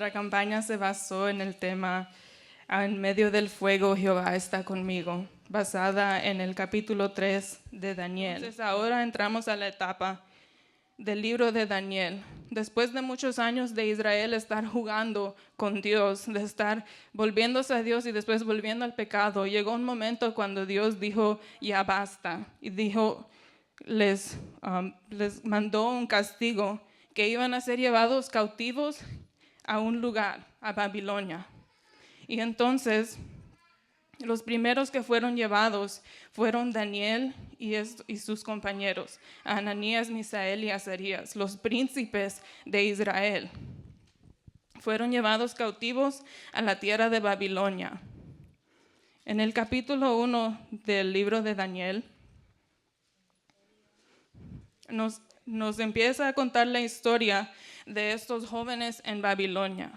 Nuestra campaña se basó en el tema En medio del fuego Jehová está conmigo, basada en el capítulo 3 de Daniel. Entonces ahora entramos a la etapa del libro de Daniel. Después de muchos años de Israel estar jugando con Dios, de estar volviéndose a Dios y después volviendo al pecado, llegó un momento cuando Dios dijo, ya basta, y dijo, les mandó un castigo, que iban a ser llevados cautivos a un lugar, a Babilonia. Y entonces los primeros que fueron llevados fueron Daniel y sus compañeros, Ananías, Misael y Azarías, los príncipes de Israel. Fueron llevados cautivos a la tierra de Babilonia. En el capítulo 1 del libro de Daniel, nos empieza a contar la historia de estos jóvenes en Babilonia.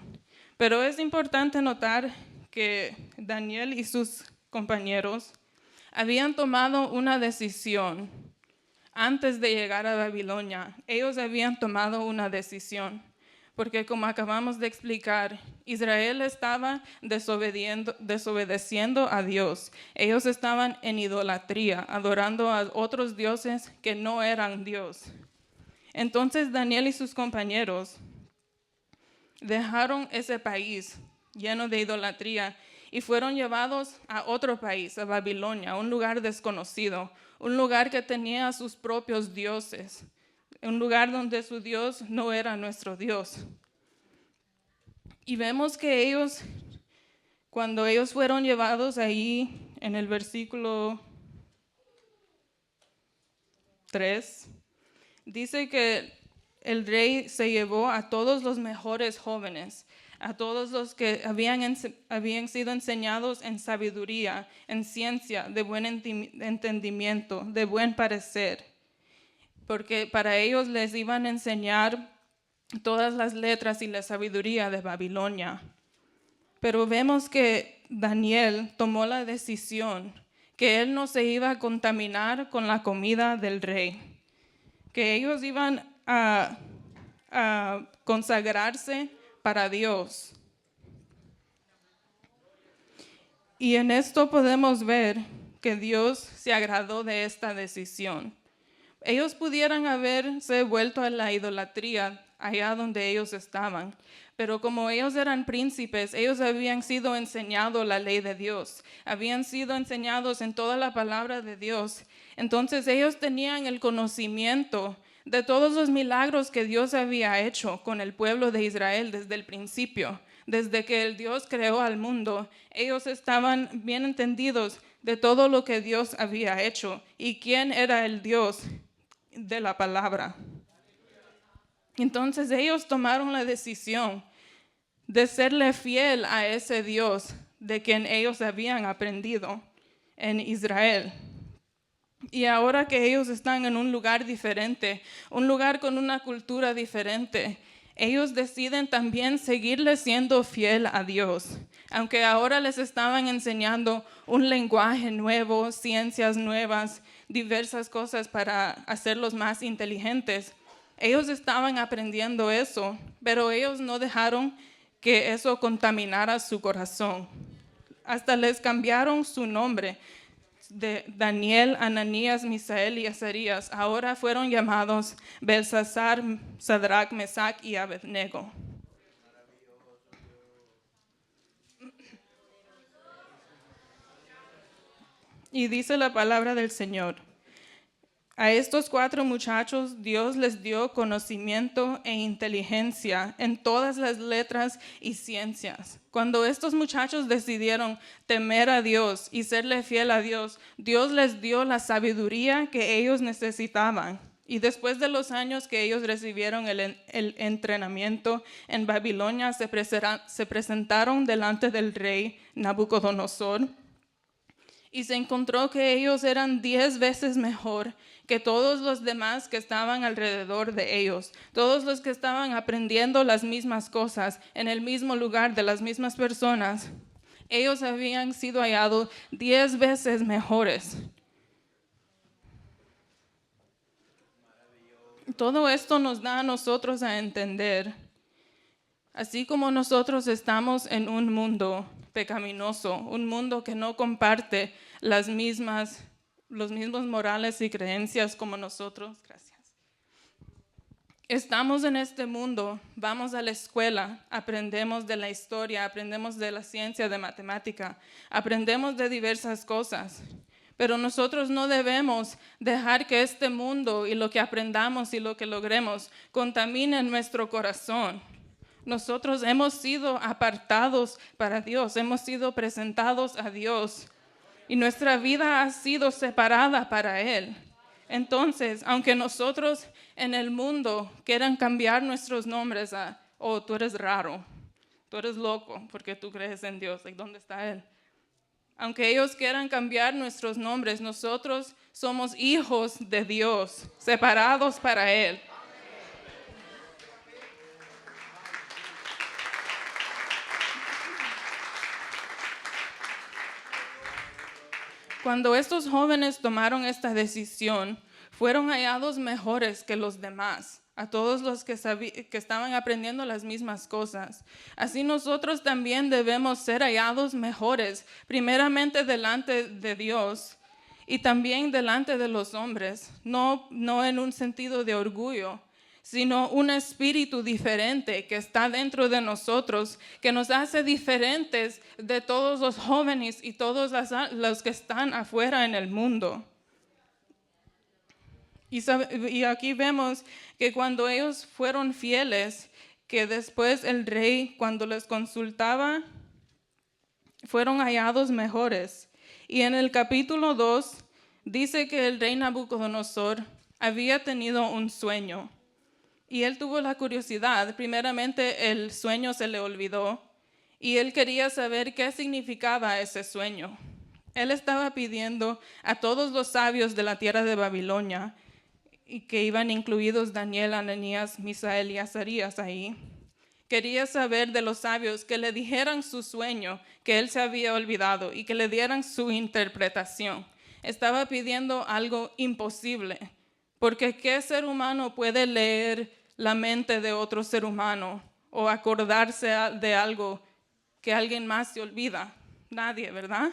Pero es importante notar que Daniel y sus compañeros habían tomado una decisión antes de llegar a Babilonia. Ellos habían tomado una decisión, porque como acabamos de explicar, Israel estaba desobedeciendo a Dios. Ellos estaban en idolatría, adorando a otros dioses que no eran Dios. Entonces Daniel y sus compañeros dejaron ese país lleno de idolatría y fueron llevados a otro país, a Babilonia, un lugar desconocido, un lugar que tenía sus propios dioses, un lugar donde su Dios no era nuestro Dios. Y vemos que ellos, cuando ellos fueron llevados ahí, en el versículo 3, dice que el rey se llevó a todos los mejores jóvenes, a todos los que habían sido enseñados en sabiduría, en ciencia, de buen entendimiento, de buen parecer, porque para ellos les iban a enseñar todas las letras y la sabiduría de Babilonia. Pero vemos que Daniel tomó la decisión que él no se iba a contaminar con la comida del rey, que ellos iban a consagrarse para Dios. Y en esto podemos ver que Dios se agradó de esta decisión. Ellos pudieran haberse vuelto a la idolatría allá donde ellos estaban, pero como ellos eran príncipes, ellos habían sido enseñados la ley de Dios, habían sido enseñados en toda la palabra de Dios. Entonces ellos tenían el conocimiento de todos los milagros que Dios había hecho con el pueblo de Israel desde el principio. Desde que el Dios creó al mundo, ellos estaban bien entendidos de todo lo que Dios había hecho y quién era el Dios de la palabra. Entonces ellos tomaron la decisión de serle fiel a ese Dios de quien ellos habían aprendido en Israel. Y ahora que ellos están en un lugar diferente, un lugar con una cultura diferente, ellos deciden también seguirle siendo fiel a Dios. Aunque ahora les estaban enseñando un lenguaje nuevo, ciencias nuevas, diversas cosas para hacerlos más inteligentes, ellos estaban aprendiendo eso, pero ellos no dejaron que eso contaminara su corazón. Hasta les cambiaron su nombre. De Daniel, Ananías, Misael y Azarías, ahora fueron llamados Belsasar, Sadrach, Mesach y Abednego. Y dice la palabra del Señor: a estos 4 muchachos Dios les dio conocimiento e inteligencia en todas las letras y ciencias. Cuando estos muchachos decidieron temer a Dios y serle fiel a Dios, Dios les dio la sabiduría que ellos necesitaban. Y después de los años que ellos recibieron el entrenamiento en Babilonia, se presentaron delante del rey Nabucodonosor. Y se encontró que ellos eran 10 veces mejor que todos los demás que estaban alrededor de ellos. Todos los que estaban aprendiendo las mismas cosas en el mismo lugar de las mismas personas. Ellos habían sido hallados 10 veces mejores. Todo esto nos da a nosotros a entender Así como nosotros estamos en un mundo pecaminoso, un mundo que no comparte los mismos morales y creencias como nosotros. Gracias. Estamos en este mundo, vamos a la escuela, aprendemos de la historia, aprendemos de la ciencia, de matemática, aprendemos de diversas cosas. Pero nosotros no debemos dejar que este mundo y lo que aprendamos y lo que logremos contamine nuestro corazón. Nosotros hemos sido apartados para Dios, hemos sido presentados a Dios y nuestra vida ha sido separada para Él. Entonces, aunque nosotros en el mundo quieran cambiar nuestros nombres a, oh, tú eres raro, tú eres loco porque tú crees en Dios, ¿dónde está Él? Aunque ellos quieran cambiar nuestros nombres, nosotros somos hijos de Dios, separados para Él. Cuando estos jóvenes tomaron esta decisión, fueron hallados mejores que los demás, a todos los que estaban aprendiendo las mismas cosas. Así nosotros también debemos ser hallados mejores, primeramente delante de Dios y también delante de los hombres, no en un sentido de orgullo, sino un espíritu diferente que está dentro de nosotros, que nos hace diferentes de todos los jóvenes y todos los que están afuera en el mundo. Y aquí vemos que cuando ellos fueron fieles, que después el rey, cuando les consultaba, fueron hallados mejores. Y en el capítulo 2 dice que el rey Nabucodonosor había tenido un sueño. Y él tuvo la curiosidad, primeramente el sueño se le olvidó y él quería saber qué significaba ese sueño. Él estaba pidiendo a todos los sabios de la tierra de Babilonia, y que iban incluidos Daniel, Ananías, Misael y Azarías ahí. Quería saber de los sabios que le dijeran su sueño que él se había olvidado y que le dieran su interpretación. Estaba pidiendo algo imposible, porque ¿qué ser humano puede leer la mente de otro ser humano o acordarse de algo que alguien más se olvida? Nadie, ¿verdad?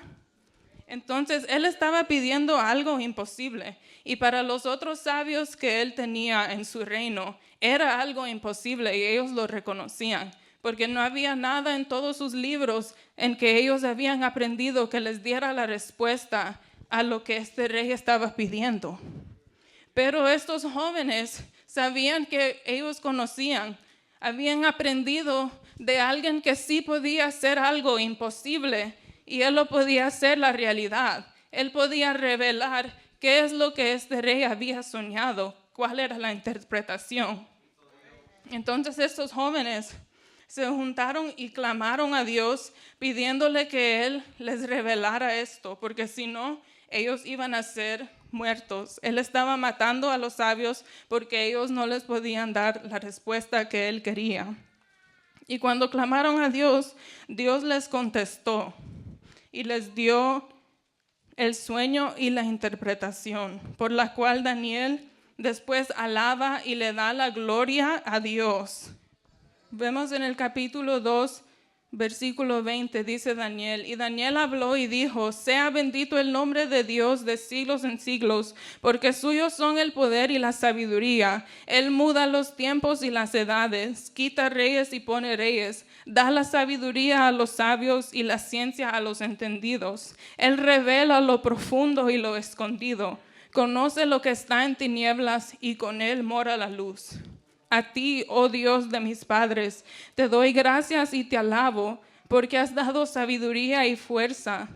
Entonces, él estaba pidiendo algo imposible. Y para los otros sabios que él tenía en su reino, era algo imposible y ellos lo reconocían. Porque no había nada en todos sus libros en que ellos habían aprendido que les diera la respuesta a lo que este rey estaba pidiendo. Pero estos jóvenes sabían que ellos conocían, habían aprendido de alguien que sí podía hacer algo imposible y él lo podía hacer la realidad. Él podía revelar qué es lo que este rey había soñado, cuál era la interpretación. Entonces estos jóvenes se juntaron y clamaron a Dios pidiéndole que Él les revelara esto, porque si no, ellos iban a ser muertos. Él estaba matando a los sabios porque ellos no les podían dar la respuesta que Él quería. Y cuando clamaron a Dios, Dios les contestó y les dio el sueño y la interpretación, por la cual Daniel después alaba y le da la gloria a Dios. Vemos en el capítulo 2, versículo 20, dice Daniel, y Daniel habló y dijo, sea bendito el nombre de Dios de siglos en siglos, porque suyos son el poder y la sabiduría. Él muda los tiempos y las edades, quita reyes y pone reyes, da la sabiduría a los sabios y la ciencia a los entendidos. Él revela lo profundo y lo escondido, conoce lo que está en tinieblas y con él mora la luz. A ti, oh Dios de mis padres, te doy gracias y te alabo, porque has dado sabiduría y fuerza,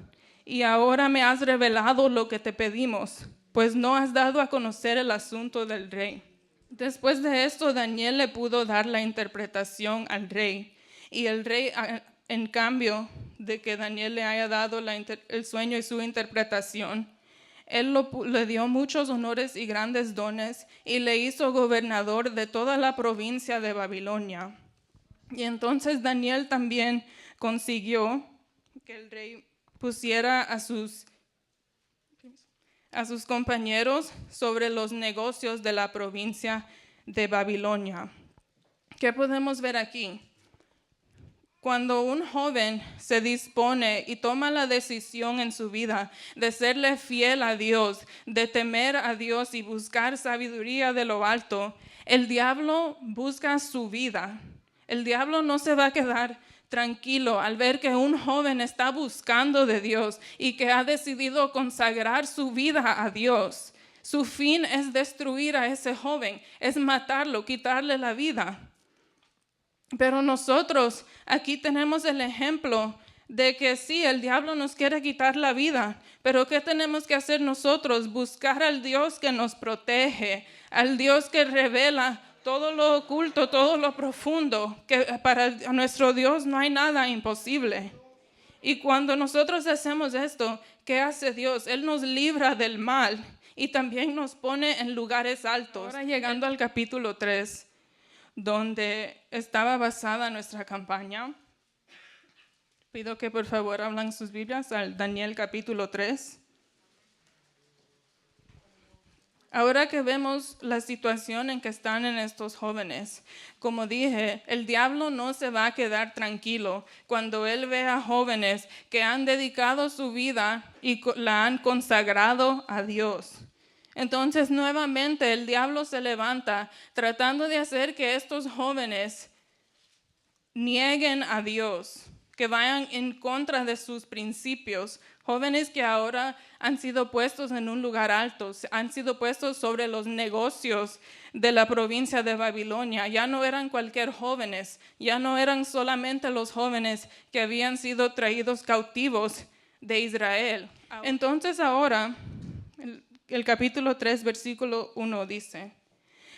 y ahora me has revelado lo que te pedimos, pues no has dado a conocer el asunto del rey. Después de esto, Daniel le pudo dar la interpretación al rey, y el rey, en cambio de que Daniel le haya dado el sueño y su interpretación, él le dio muchos honores y grandes dones y le hizo gobernador de toda la provincia de Babilonia. Y entonces Daniel también consiguió que el rey pusiera a sus compañeros sobre los negocios de la provincia de Babilonia. ¿Qué podemos ver aquí? Cuando un joven se dispone y toma la decisión en su vida de serle fiel a Dios, de temer a Dios y buscar sabiduría de lo alto, el diablo busca su vida. El diablo no se va a quedar tranquilo al ver que un joven está buscando de Dios y que ha decidido consagrar su vida a Dios. Su fin es destruir a ese joven, es matarlo, quitarle la vida. Pero nosotros aquí tenemos el ejemplo de que sí, el diablo nos quiere quitar la vida, pero ¿qué tenemos que hacer nosotros? Buscar al Dios que nos protege, al Dios que revela todo lo oculto, todo lo profundo, que para nuestro Dios no hay nada imposible. Y cuando nosotros hacemos esto, ¿qué hace Dios? Él nos libra del mal y también nos pone en lugares altos. Ahora llegando al capítulo 3, donde estaba basada nuestra campaña. Pido que por favor abran sus Biblias al Daniel capítulo 3. Ahora que vemos la situación en que están en estos jóvenes, como dije, el diablo no se va a quedar tranquilo cuando él ve a jóvenes que han dedicado su vida y la han consagrado a Dios. Entonces nuevamente el diablo se levanta tratando de hacer que estos jóvenes nieguen a Dios, que vayan en contra de sus principios. Jóvenes que ahora han sido puestos en un lugar alto, han sido puestos sobre los negocios de la provincia de Babilonia. Ya no eran cualquier jóvenes, ya no eran solamente los jóvenes que habían sido traídos cautivos de Israel. Entonces ahora el capítulo 3, versículo 1 dice: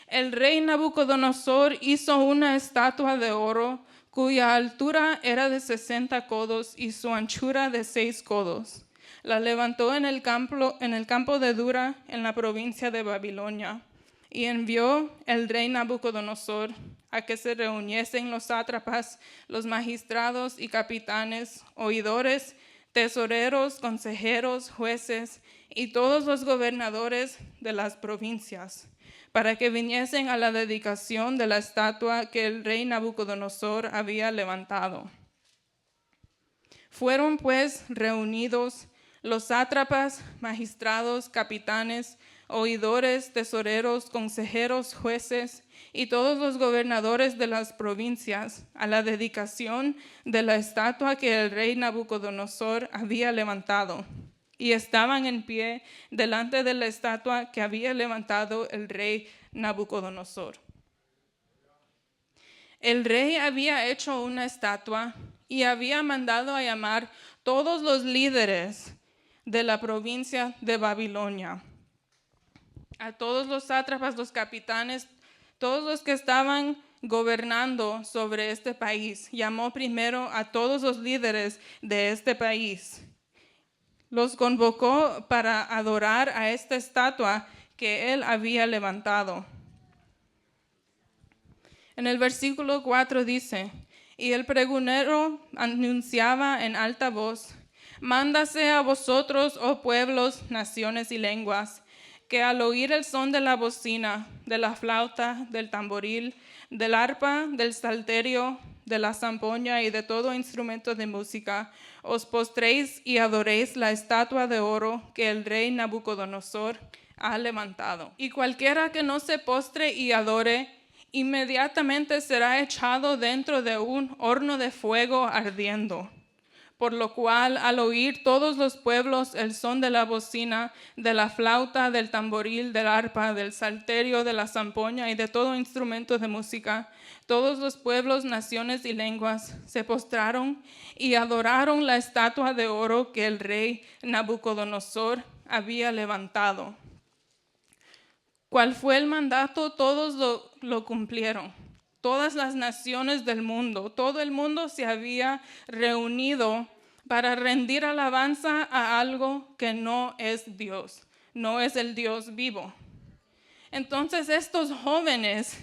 el rey Nabucodonosor hizo una estatua de oro cuya altura era de 60 codos y su anchura de 6 codos. La levantó en el campo de Dura, en la provincia de Babilonia, y envió el rey Nabucodonosor a que se reuniesen los sátrapas, los magistrados y capitanes, oidores, tesoreros, consejeros, jueces y todos los gobernadores de las provincias, para que viniesen a la dedicación de la estatua que el rey Nabucodonosor había levantado. Fueron pues reunidos los sátrapas, magistrados, capitanes, oidores, tesoreros, consejeros, jueces y todos los gobernadores de las provincias a la dedicación de la estatua que el rey Nabucodonosor había levantado. Y estaban en pie delante de la estatua que había levantado el rey Nabucodonosor. El rey había hecho una estatua y había mandado a llamar todos los líderes de la provincia de Babilonia, a todos los sátrapas, los capitanes, todos los que estaban gobernando sobre este país. Llamó primero a todos los líderes de este país. Los convocó para adorar a esta estatua que él había levantado. En el versículo 4 dice: y el pregonero anunciaba en alta voz: mándase a vosotros, oh pueblos, naciones y lenguas, que al oír el son de la bocina, de la flauta, del tamboril, del arpa, del salterio, de la zampoña y de todo instrumento de música, os postréis y adoréis la estatua de oro que el rey Nabucodonosor ha levantado. Y cualquiera que no se postre y adore, inmediatamente será echado dentro de un horno de fuego ardiendo. Por lo cual, al oír todos los pueblos el son de la bocina, de la flauta, del tamboril, del arpa, del salterio, de la zampoña y de todo instrumento de música, todos los pueblos, naciones y lenguas se postraron y adoraron la estatua de oro que el rey Nabucodonosor había levantado. ¿Cuál fue el mandato? Todos lo cumplieron. Todas las naciones del mundo, todo el mundo se había reunido para rendir alabanza a algo que no es Dios, no es el Dios vivo. Entonces estos jóvenes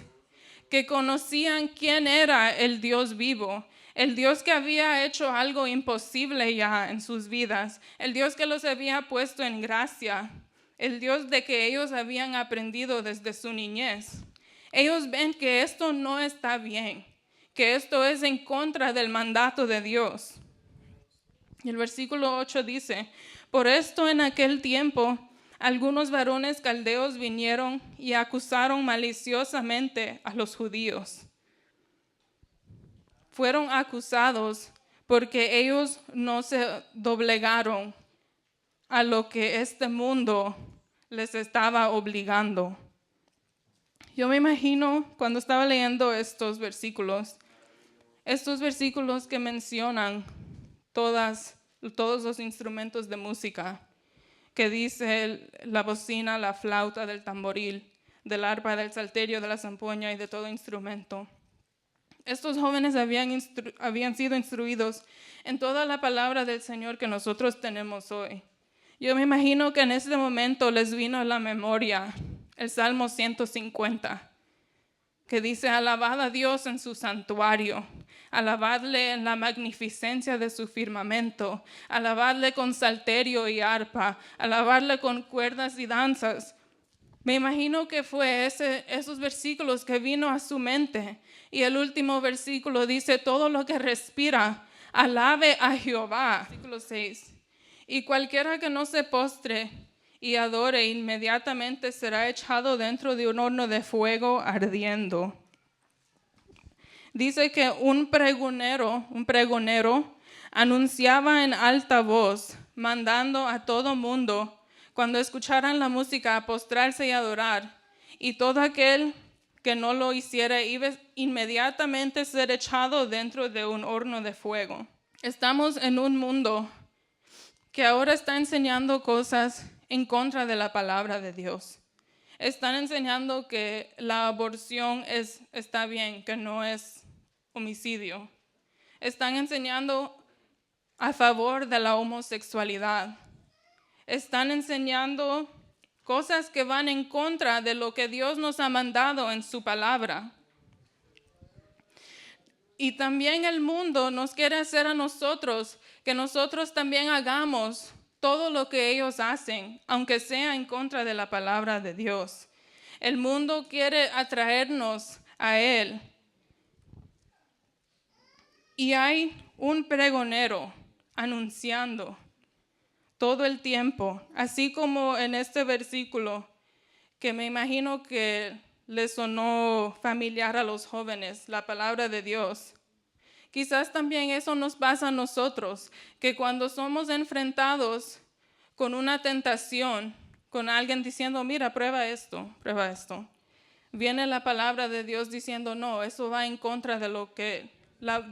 que conocían quién era el Dios vivo, el Dios que había hecho algo imposible ya en sus vidas, el Dios que los había puesto en gracia, el Dios de que ellos habían aprendido desde su niñez. Ellos ven que esto no está bien, que esto es en contra del mandato de Dios. Y el versículo 8 dice, por esto en aquel tiempo algunos varones caldeos vinieron y acusaron maliciosamente a los judíos. Fueron acusados porque ellos no se doblegaron a lo que este mundo les estaba obligando. Yo me imagino cuando estaba leyendo estos versículos que mencionan todos los instrumentos de música, que dice la bocina, la flauta, del tamboril, del arpa, del salterio, de la zampoña y de todo instrumento. Estos jóvenes habían sido instruidos en toda la palabra del Señor que nosotros tenemos hoy. Yo me imagino que en ese momento les vino a la memoria el Salmo 150, que dice, alabad a Dios en su santuario, alabadle en la magnificencia de su firmamento, alabadle con salterio y arpa, alabadle con cuerdas y danzas. Me imagino que fue esos versículos que vino a su mente. Y el último versículo dice, todo lo que respira, alabe a Jehová. Versículo 6. Y cualquiera que no se postre y adore, inmediatamente será echado dentro de un horno de fuego ardiendo. Dice que un pregonero anunciaba en alta voz, mandando a todo mundo, cuando escucharan la música, a postrarse y adorar. Y todo aquel que no lo hiciera iba inmediatamente a ser echado dentro de un horno de fuego. Estamos en un mundo que ahora está enseñando cosas en contra de la palabra de Dios. Están enseñando que la aborción está bien, que no es homicidio. Están enseñando a favor de la homosexualidad. Están enseñando cosas que van en contra de lo que Dios nos ha mandado en su palabra. Y también el mundo nos quiere hacer a nosotros que nosotros también hagamos todo lo que ellos hacen, aunque sea en contra de la palabra de Dios. El mundo quiere atraernos a Él. Y hay un pregonero anunciando todo el tiempo, así como en este versículo, que me imagino que les sonó familiar a los jóvenes, la palabra de Dios. Quizás también eso nos pasa a nosotros, que cuando somos enfrentados con una tentación, con alguien diciendo, mira, prueba esto, viene la palabra de Dios diciendo, no, eso va en contra de lo que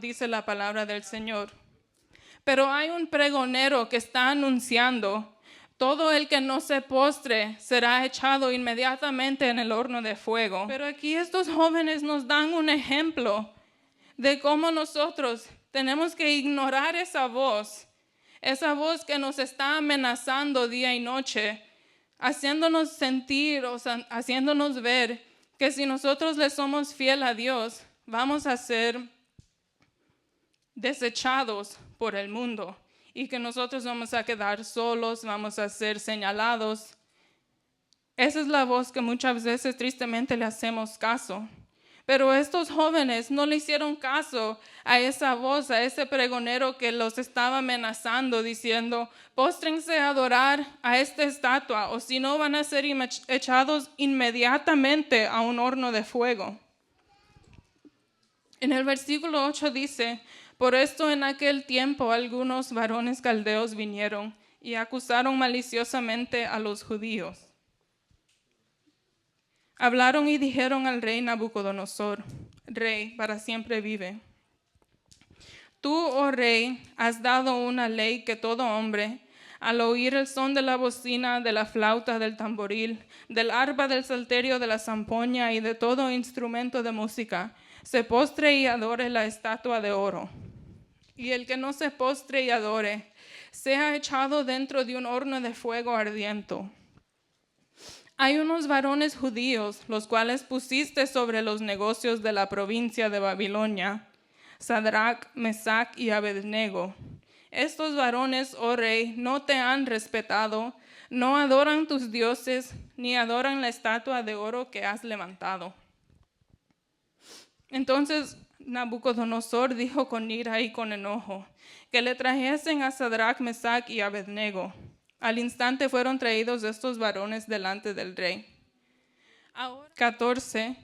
dice la palabra del Señor. Pero hay un pregonero que está anunciando, todo el que no se postre será echado inmediatamente en el horno de fuego. Pero aquí estos jóvenes nos dan un ejemplo de cómo nosotros tenemos que ignorar esa voz que nos está amenazando día y noche, haciéndonos sentir, haciéndonos ver que si nosotros le somos fiel a Dios, vamos a ser desechados por el mundo y que nosotros vamos a quedar solos, vamos a ser señalados. Esa es la voz que muchas veces tristemente le hacemos caso. Pero estos jóvenes no le hicieron caso a esa voz, a ese pregonero que los estaba amenazando, diciendo, póstrense a adorar a esta estatua, o si no van a ser echados inmediatamente a un horno de fuego. En el versículo 8 dice, por esto en aquel tiempo algunos varones caldeos vinieron y acusaron maliciosamente a los judíos. Hablaron y dijeron al rey Nabucodonosor, rey, para siempre vive. Tú, oh rey, has dado una ley que todo hombre, al oír el son de la bocina, de la flauta, del tamboril, del arpa, del salterio, de la zampoña y de todo instrumento de música, se postre y adore la estatua de oro. Y el que no se postre y adore, sea echado dentro de un horno de fuego ardiente. Hay unos varones judíos, los cuales pusiste sobre los negocios de la provincia de Babilonia, Sadrach, Mesach y Abednego. Estos varones, oh rey, no te han respetado, no adoran tus dioses, ni adoran la estatua de oro que has levantado. Entonces, Nabucodonosor dijo con ira y con enojo que le trajesen a Sadrach, Mesach y Abednego. Al instante fueron traídos estos varones delante del rey. Ahora, 14.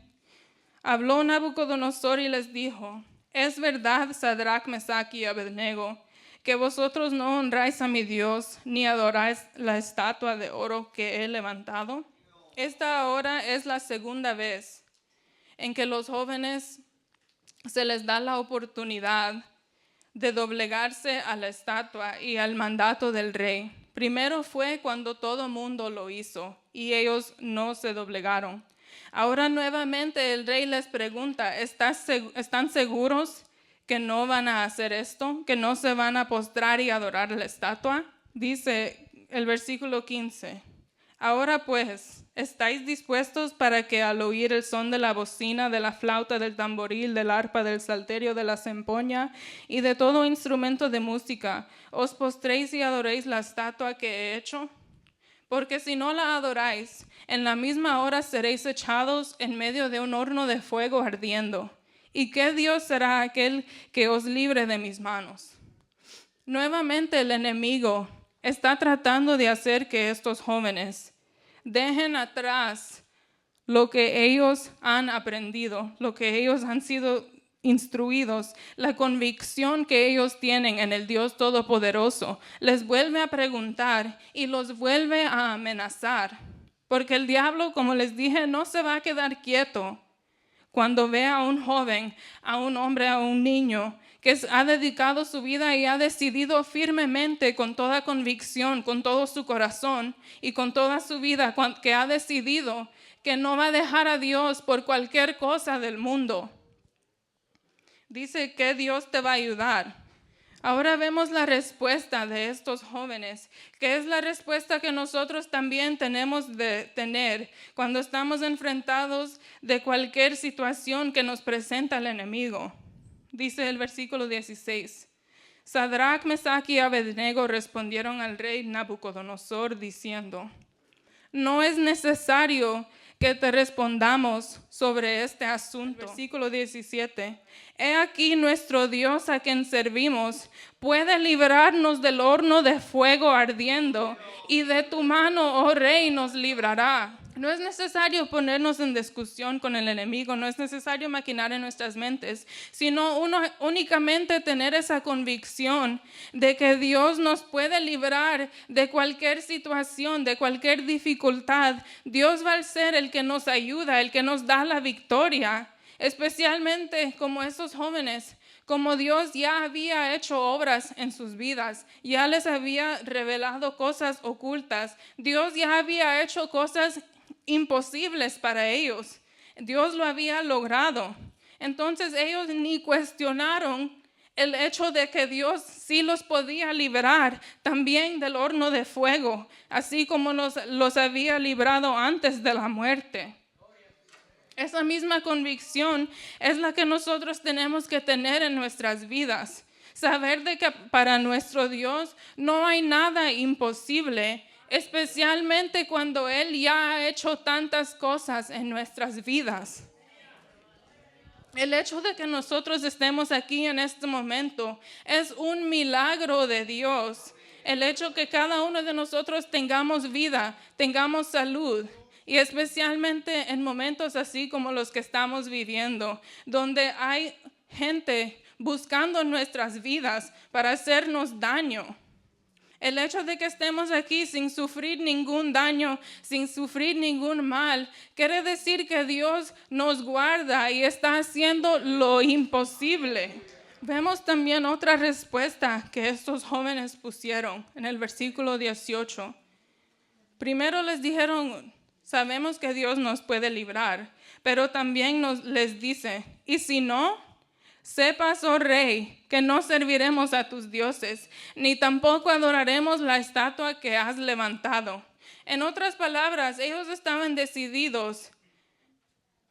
Habló Nabucodonosor y les dijo: ¿Es verdad, Sadrach, Mesach y Abednego, que vosotros no honráis a mi Dios, ni adoráis la estatua de oro que he levantado? Esta ahora es la segunda vez en que los jóvenes se les da la oportunidad de doblegarse a la estatua y al mandato del rey. Primero fue cuando todo mundo lo hizo y ellos no se doblegaron. Ahora nuevamente el rey les pregunta: ¿están seguros que no van a hacer esto? ¿Que no se van a postrar y adorar la estatua? Dice el versículo 15. Ahora pues, ¿estáis dispuestos para que al oír el son de la bocina, de la flauta, del tamboril, del arpa, del salterio, de la zampoña y de todo instrumento de música, os postréis y adoréis la estatua que he hecho? Porque si no la adoráis, en la misma hora seréis echados en medio de un horno de fuego ardiendo. ¿Y qué Dios será aquel que os libre de mis manos? Nuevamente el enemigo está tratando de hacer que estos jóvenes dejen atrás lo que ellos han aprendido, lo que ellos han sido instruidos, la convicción que ellos tienen en el Dios Todopoderoso. Les vuelve a preguntar y los vuelve a amenazar, porque el diablo, como les dije, no se va a quedar quieto cuando ve a un joven, a un hombre, a un niño que ha dedicado su vida y ha decidido firmemente, con toda convicción, con todo su corazón y con toda su vida, que ha decidido que no va a dejar a Dios por cualquier cosa del mundo. Dice que Dios te va a ayudar. Ahora vemos la respuesta de estos jóvenes, que es la respuesta que nosotros también tenemos de tener cuando estamos enfrentados de cualquier situación que nos presenta el enemigo. Dice el versículo 16. Sadrach, Mesach y Abednego respondieron al rey Nabucodonosor diciendo: no es necesario que te respondamos sobre este asunto. Versículo 17. He aquí nuestro Dios a quien servimos puede librarnos del horno de fuego ardiendo, y de tu mano, oh rey, nos librará. No es necesario ponernos en discusión con el enemigo, no es necesario maquinar en nuestras mentes, sino únicamente tener esa convicción de que Dios nos puede librar de cualquier situación, de cualquier dificultad. Dios va a ser el que nos ayuda, el que nos da la victoria, especialmente como esos jóvenes. Como Dios ya había hecho obras en sus vidas, ya les había revelado cosas ocultas, Dios ya había hecho cosas imposibles para ellos. Dios lo había logrado. Entonces ellos ni cuestionaron el hecho de que Dios sí los podía librar también del horno de fuego, así como los había librado antes de la muerte. Esa misma convicción es la que nosotros tenemos que tener en nuestras vidas. Saber de que para nuestro Dios no hay nada imposible, especialmente cuando Él ya ha hecho tantas cosas en nuestras vidas. El hecho de que nosotros estemos aquí en este momento es un milagro de Dios. El hecho que cada uno de nosotros tengamos vida, tengamos salud, y especialmente en momentos así como los que estamos viviendo, donde hay gente buscando nuestras vidas para hacernos daño. El hecho de que estemos aquí sin sufrir ningún daño, sin sufrir ningún mal, quiere decir que Dios nos guarda y está haciendo lo imposible. Vemos también otra respuesta que estos jóvenes pusieron en el versículo 18. Primero les dijeron: sabemos que Dios nos puede librar, pero también les dice: y si no, sepas, oh rey, que no serviremos a tus dioses, ni tampoco adoraremos la estatua que has levantado. En otras palabras, ellos estaban decididos,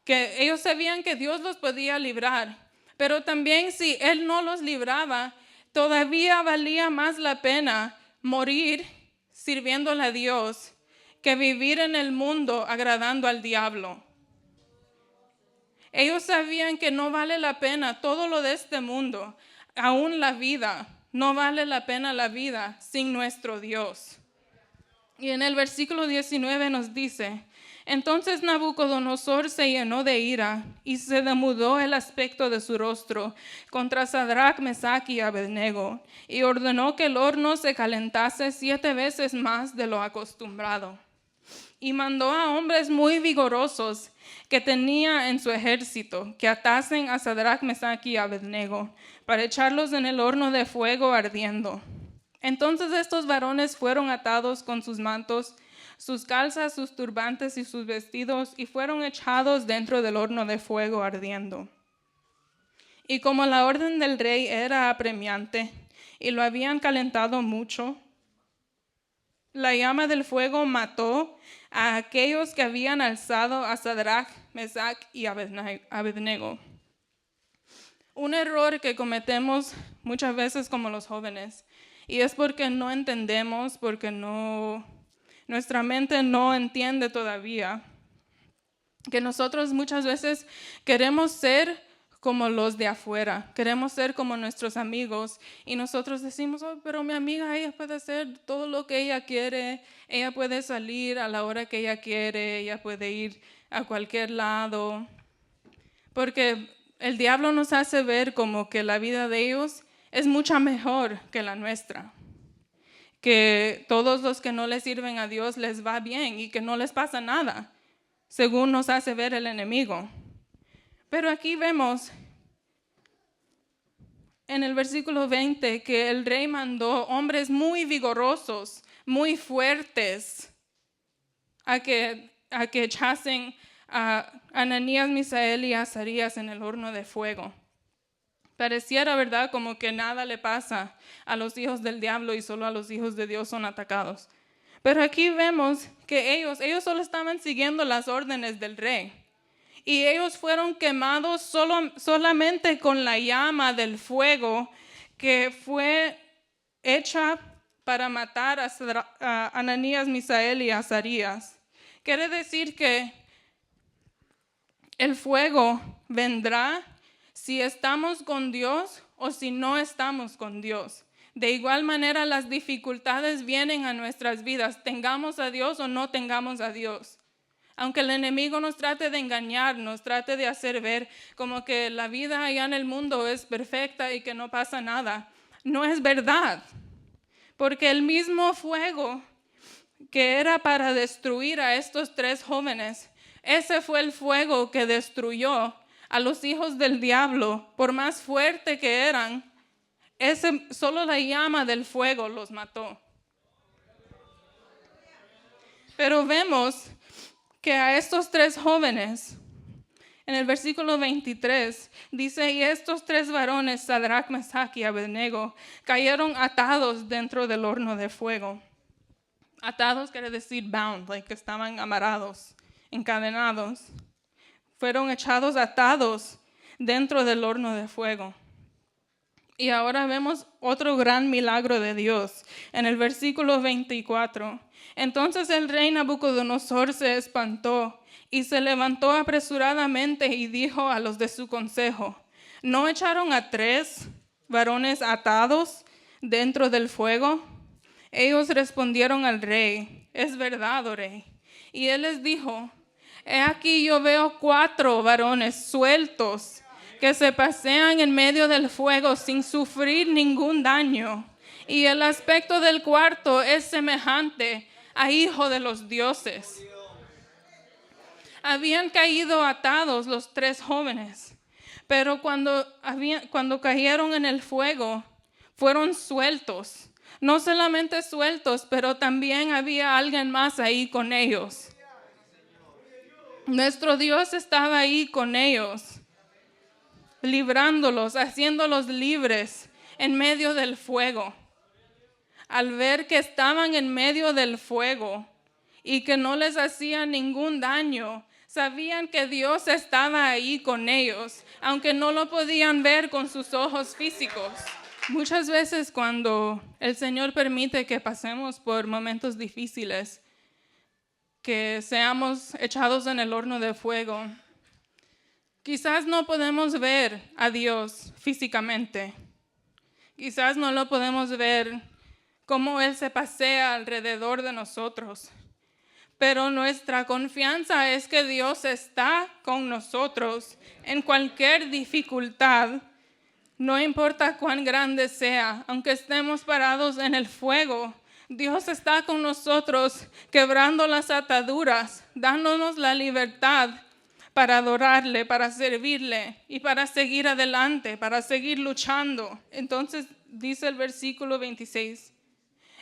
que ellos sabían que Dios los podía librar, pero también si Él no los libraba, todavía valía más la pena morir sirviéndole a Dios que vivir en el mundo agradando al diablo. Ellos sabían que no vale la pena todo lo de este mundo, aún la vida. No vale la pena la vida sin nuestro Dios. Y en el versículo 19 nos dice: entonces Nabucodonosor se llenó de ira y se demudó el aspecto de su rostro contra Sadrach, Mesach y Abednego, y ordenó que el horno se calentase 7 veces más de lo acostumbrado. Y mandó a hombres muy vigorosos que tenía en su ejército que atasen a Sadrach, Mesach y Abednego para echarlos en el horno de fuego ardiendo. Entonces estos varones fueron atados con sus mantos, sus calzas, sus turbantes y sus vestidos, y fueron echados dentro del horno de fuego ardiendo. Y como la orden del rey era apremiante y lo habían calentado mucho, la llama del fuego mató a aquellos que habían alzado a Sadrach, Mesach y Abednego. Un error que cometemos muchas veces como los jóvenes, y es porque no entendemos, porque nuestra mente no entiende todavía, que nosotros muchas veces queremos ser como los de afuera, queremos ser como nuestros amigos, y nosotros decimos: oh, pero mi amiga, ella puede hacer todo lo que ella quiere, ella puede salir a la hora que ella quiere, ella puede ir a cualquier lado, porque el diablo nos hace ver como que la vida de ellos es mucho mejor que la nuestra, que todos los que no le sirven a Dios les va bien y que no les pasa nada, según nos hace ver el enemigo. Pero aquí vemos en el versículo 20 que el rey mandó hombres muy vigorosos, muy fuertes, a que echasen a Ananías, Misael y Azarías en el horno de fuego. Pareciera, ¿verdad?, como que nada le pasa a los hijos del diablo y solo a los hijos de Dios son atacados. Pero aquí vemos que ellos solo estaban siguiendo las órdenes del rey. Y ellos fueron quemados solamente con la llama del fuego que fue hecha para matar a Ananías, Misael y Azarías. Quiere decir que el fuego vendrá si estamos con Dios o si no estamos con Dios. De igual manera, las dificultades vienen a nuestras vidas, tengamos a Dios o no tengamos a Dios. Aunque el enemigo nos trate de engañar, nos trate de hacer ver como que la vida allá en el mundo es perfecta y que no pasa nada, no es verdad. Porque el mismo fuego que era para destruir a estos 3 jóvenes, ese fue el fuego que destruyó a los hijos del diablo. Por más fuerte que eran, solo la llama del fuego los mató. Pero vemos que a estos 3 jóvenes, en el versículo 23, dice: y estos 3 varones, Sadrach, Mesach y Abednego, cayeron atados dentro del horno de fuego. Atados quiere decir bound, que estaban amarrados, encadenados. Fueron echados atados dentro del horno de fuego. Y ahora vemos otro gran milagro de Dios. En el versículo 24, entonces el rey Nabucodonosor se espantó y se levantó apresuradamente y dijo a los de su consejo: ¿no echaron a 3 varones atados dentro del fuego? Ellos respondieron al rey: es verdad, oh rey. Y él les dijo: he aquí yo veo 4 varones sueltos que se pasean en medio del fuego sin sufrir ningún daño. Y el aspecto del cuarto es semejante a hijo de los dioses. Habían caído atados los 3 jóvenes, pero cuando cayeron en el fuego, fueron sueltos. No solamente sueltos, pero también había alguien más ahí con ellos. Nuestro Dios estaba ahí con ellos, librándolos, haciéndolos libres en medio del fuego. Al ver que estaban en medio del fuego y que no les hacía ningún daño, sabían que Dios estaba ahí con ellos, aunque no lo podían ver con sus ojos físicos. Muchas veces cuando el Señor permite que pasemos por momentos difíciles, que seamos echados en el horno de fuego, Quizás no podemos ver a Dios físicamente. Quizás no lo podemos ver como Él se pasea alrededor de nosotros. Pero nuestra confianza es que Dios está con nosotros en cualquier dificultad, no importa cuán grande sea, aunque estemos parados en el fuego. Dios está con nosotros quebrando las ataduras, dándonos la libertad para adorarle, para servirle y para seguir adelante, para seguir luchando. Entonces dice el versículo 26.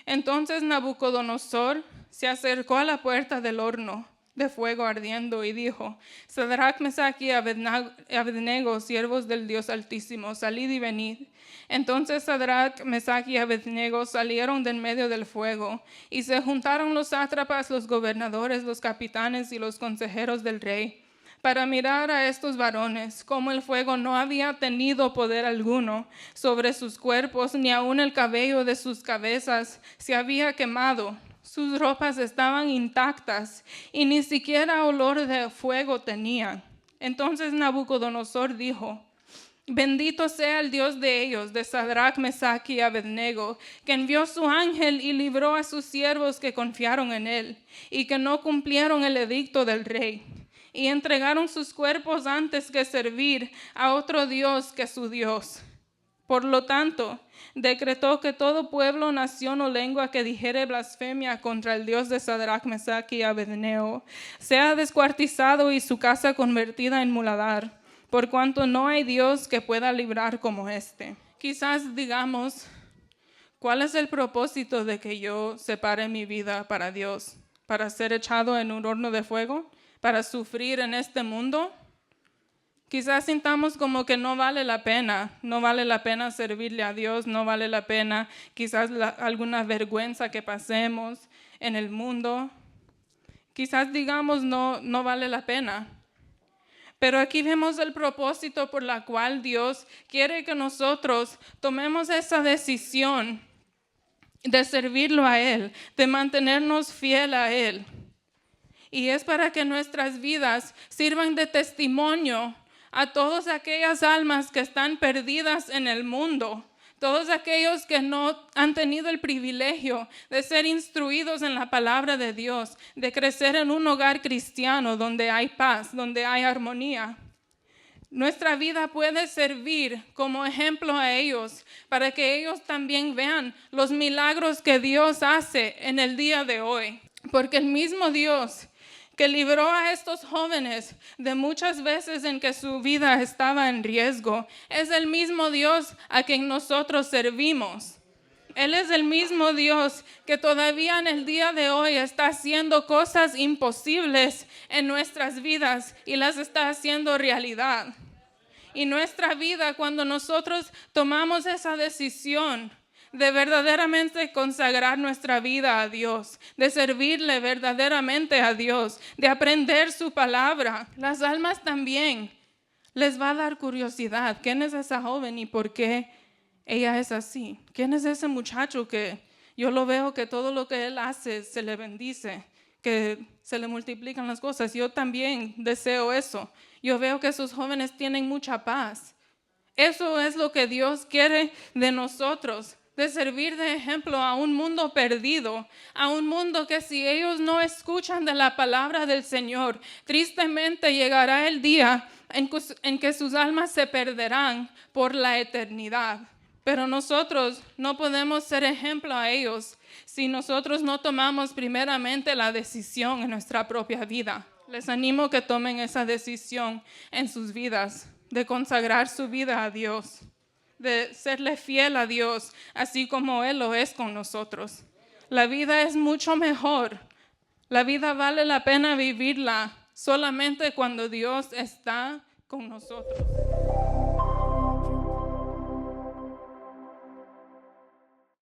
Entonces Nabucodonosor se acercó a la puerta del horno de fuego ardiendo y dijo: Sadrach, Mesach y Abednego, siervos del Dios Altísimo, salid y venid. Entonces Sadrach, Mesach y Abednego salieron de en medio del fuego, y se juntaron los sátrapas, los gobernadores, los capitanes y los consejeros del rey, para mirar a estos varones, como el fuego no había tenido poder alguno sobre sus cuerpos, ni aun el cabello de sus cabezas se había quemado. Sus ropas estaban intactas y ni siquiera olor de fuego tenían. Entonces Nabucodonosor dijo: Bendito sea el Dios de ellos, de Sadrach, Mesach y Abednego, que envió su ángel y libró a sus siervos que confiaron en él y que no cumplieron el edicto del rey, y entregaron sus cuerpos antes que servir a otro Dios que su Dios. Por lo tanto, decretó que todo pueblo, nación o lengua que dijere blasfemia contra el Dios de Sadrach, Mesach y Abednego sea descuartizado y su casa convertida en muladar, por cuanto no hay Dios que pueda librar como este. Quizás digamos, ¿cuál es el propósito de que yo separe mi vida para Dios? ¿Para ser echado en un horno de fuego? ¿Para sufrir en este mundo? Quizás sintamos como que no vale la pena servirle a Dios, no vale la pena quizás alguna vergüenza que pasemos en el mundo. Quizás digamos no vale la pena. Pero aquí vemos el propósito por la cual Dios quiere que nosotros tomemos esa decisión de servirlo a Él, de mantenernos fiel a Él. Y es para que nuestras vidas sirvan de testimonio a todas aquellas almas que están perdidas en el mundo, todos aquellos que no han tenido el privilegio de ser instruidos en la palabra de Dios, de crecer en un hogar cristiano donde hay paz, donde hay armonía. Nuestra vida puede servir como ejemplo a ellos, para que ellos también vean los milagros que Dios hace en el día de hoy. Porque el mismo Dios que libró a estos jóvenes de muchas veces en que su vida estaba en riesgo, es el mismo Dios a quien nosotros servimos. Él es el mismo Dios que todavía en el día de hoy está haciendo cosas imposibles en nuestras vidas y las está haciendo realidad. Y nuestra vida, cuando nosotros tomamos esa decisión de verdaderamente consagrar nuestra vida a Dios, de servirle verdaderamente a Dios, de aprender su palabra, las almas también les va a dar curiosidad. ¿Quién es esa joven y por qué ella es así? ¿Quién es ese muchacho que yo lo veo que todo lo que él hace se le bendice, que se le multiplican las cosas? Yo también deseo eso. Yo veo que esos jóvenes tienen mucha paz. Eso es lo que Dios quiere de nosotros, de servir de ejemplo a un mundo perdido, a un mundo que si ellos no escuchan de la palabra del Señor, tristemente llegará el día en que sus almas se perderán por la eternidad. Pero nosotros no podemos ser ejemplo a ellos si nosotros no tomamos primeramente la decisión en nuestra propia vida. Les animo que tomen esa decisión en sus vidas, de consagrar su vida a Dios, de serle fiel a Dios, así como Él lo es con nosotros. La vida es mucho mejor. La vida vale la pena vivirla solamente cuando Dios está con nosotros.